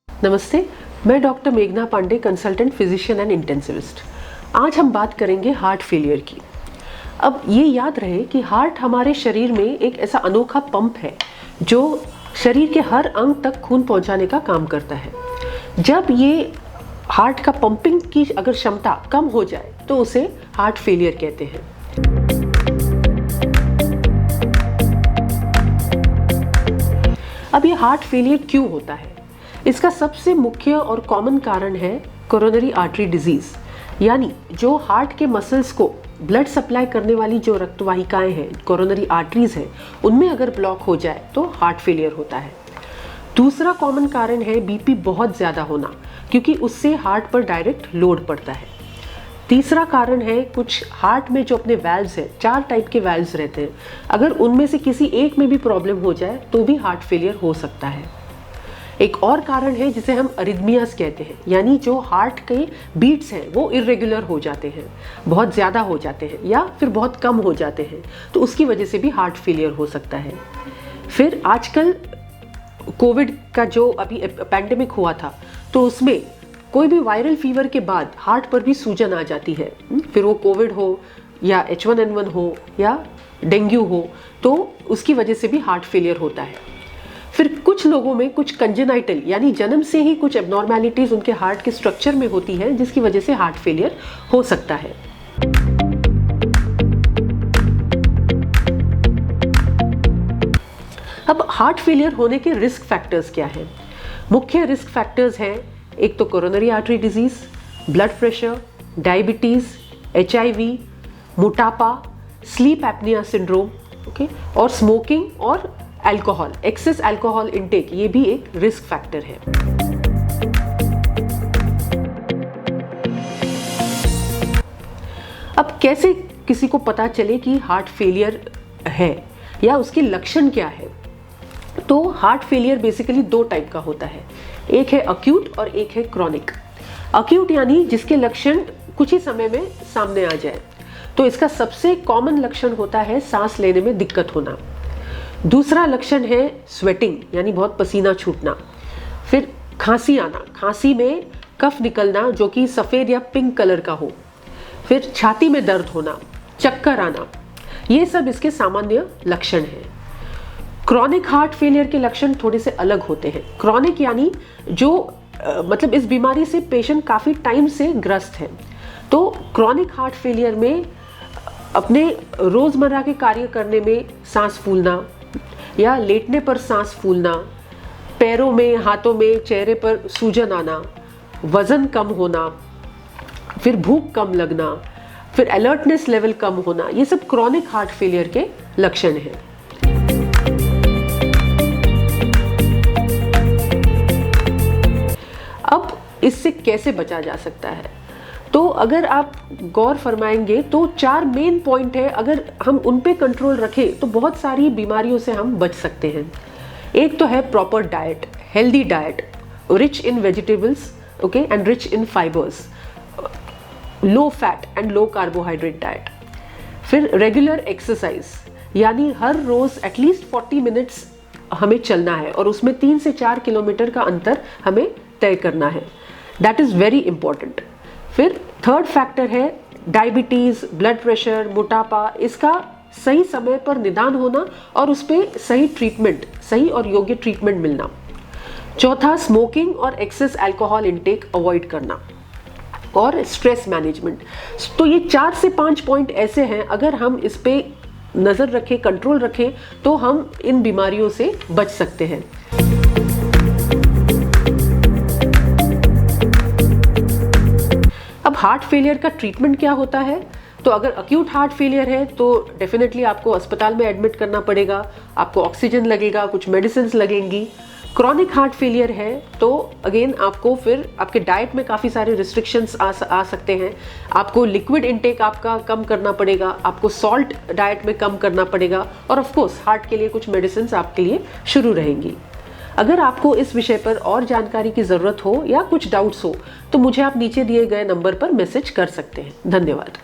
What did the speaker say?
नमस्ते, मैं डॉक्टर मेघना Pandey, consultant physician and intensivist. आज हम बात करेंगे हार्ट फेलियर की। अब ये याद रहे कि हार्ट हमारे शरीर में एक ऐसा अनोखा पंप है जो शरीर के हर अंग तक खून पहुंचाने का काम करता है। जब ये हार्ट का पंपिंग की अगर क्षमता कम हो जाए तो उसे हार्ट फेलियर कहते हैं। अब ये हार्ट फेलियर क्यों होता है? इसका सबसे मुख्य और कॉमन कारण है कोरोनरी आर्टरी डिजीज, यानी जो हार्ट के मसल्स को ब्लड सप्लाई करने वाली जो रक्तवाहिकाएं हैं, कोरोनरी आर्टरीज हैं, उनमें अगर ब्लॉक हो जाए तो हार्ट फेलियर होता है। दूसरा कॉमन कारण है बीपी बहुत ज़्यादा होना, क्योंकि उससे हार्ट पर डायरेक्ट लोड पड़ता है। तीसरा कारण है कुछ हार्ट में जो अपने वाल्व्स हैं, 4 टाइप के वाल्व्स रहते हैं, अगर उनमें से किसी एक में भी प्रॉब्लम हो जाए तो भी हार्ट फेलियर हो सकता है। एक और कारण है जिसे हम अरिथमियास कहते हैं, यानी जो हार्ट के बीट्स हैं वो इरेगुलर हो जाते हैं, बहुत ज़्यादा हो जाते हैं या फिर बहुत कम हो जाते हैं, तो उसकी वजह से भी हार्ट फेलियर हो सकता है। फिर आजकल कोविड का जो अभी पैंडेमिक हुआ था, तो उसमें कोई भी वायरल फीवर के बाद हार्ट पर भी सूजन आ जाती है, फिर वो कोविड हो या H1N1 हो या डेंगू हो, तो उसकी वजह से भी हार्ट फेलियर होता है। फिर कुछ लोगों में कुछ कंजेनाइटल यानी जन्म से ही कुछ एब्नॉर्मैलिटीज उनके हार्ट के स्ट्रक्चर में होती है, जिसकी वजह से हार्ट फेलियर हो सकता है। अब हार्ट फेलियर होने के रिस्क फैक्टर्स क्या हैं? मुख्य रिस्क फैक्टर्स हैं, एक तो coronary artery disease, blood pressure, diabetes, HIV, मोटापा, स्लीप एपनिया सिंड्रोम, ओके, और स्मोकिंग और अल्कोहल, एक्सेस अल्कोहल इंटेक, ये भी एक रिस्क फैक्टर है। अब कैसे किसी को पता चले कि हार्ट फेलियर है या उसके लक्षण क्या है? तो हार्ट फेलियर बेसिकली 2 टाइप का होता है, एक है अक्यूट और एक है क्रॉनिक। अक्यूट यानी जिसके लक्षण कुछ ही समय में सामने आ जाए, तो इसका सबसे कॉमन लक्षण होता है सांस लेने में दिक्कत होना। दूसरा लक्षण है स्वेटिंग, यानी बहुत पसीना छूटना। फिर खांसी आना, खांसी में कफ निकलना जो कि सफ़ेद या पिंक कलर का हो। फिर छाती में दर्द होना, चक्कर आना, ये सब इसके सामान्य लक्षण हैं। क्रॉनिक हार्ट फेलियर के लक्षण थोड़े से अलग होते हैं। क्रॉनिक यानी जो मतलब इस बीमारी से पेशेंट काफ़ी टाइम से ग्रस्त है। तो क्रॉनिक हार्ट फेलियर में अपने रोज़मर्रा के कार्य करने में सांस फूलना या लेटने पर सांस फूलना, पैरों में, हाथों में, चेहरे पर सूजन आना, वज़न कम होना, फिर भूख कम लगना, फिर अलर्टनेस लेवल कम होना, ये सब क्रॉनिक हार्ट फेलियर के लक्षण हैं। अब इससे कैसे बचा जा सकता है? तो अगर आप गौर फरमाएंगे तो 4 मेन पॉइंट है, अगर हम उन पे कंट्रोल रखें तो बहुत सारी बीमारियों से हम बच सकते हैं। एक तो है proper diet, healthy diet, rich in vegetables, okay, and rich in fibres, low fat and low carbohydrate diet. फिर रेगुलर एक्सरसाइज, यानी हर रोज एटलीस्ट 40 मिनट्स हमें चलना है और उसमें 3 से 4 किलोमीटर का अंतर हमें तय करना है। That is very important. फिर थर्ड फैक्टर है डायबिटीज़, ब्लड प्रेशर, मोटापा, इसका सही समय पर निदान होना और उस पर सही ट्रीटमेंट, सही और योग्य ट्रीटमेंट मिलना। चौथा, स्मोकिंग और एक्सेस अल्कोहल इंटेक अवॉइड करना और स्ट्रेस मैनेजमेंट। तो ये 4 से 5 पॉइंट ऐसे हैं, अगर हम इस पे नज़र रखें, कंट्रोल रखें, तो हम इन बीमारियों से बच सकते हैं। अब हार्ट फेलियर का ट्रीटमेंट क्या होता है? तो अगर अक्यूट हार्ट फेलियर है तो डेफिनेटली आपको अस्पताल में एडमिट करना पड़ेगा, आपको ऑक्सीजन लगेगा, कुछ मेडिसिन लगेंगी। क्रॉनिक हार्ट फेलियर है तो अगेन आपको फिर आपके डाइट में काफ़ी सारे रिस्ट्रिक्शंस आ सकते हैं। आपको लिक्विड इनटेक आपका कम करना पड़ेगा, आपको सॉल्ट डाइट में कम करना पड़ेगा और ऑफ कोर्स हार्ट के लिए कुछ मेडिसिन आपके लिए शुरू रहेंगी। अगर आपको इस विषय पर और जानकारी की ज़रूरत हो या कुछ डाउट्स हो तो मुझे आप नीचे दिए गए नंबर पर मैसेज कर सकते हैं। धन्यवाद।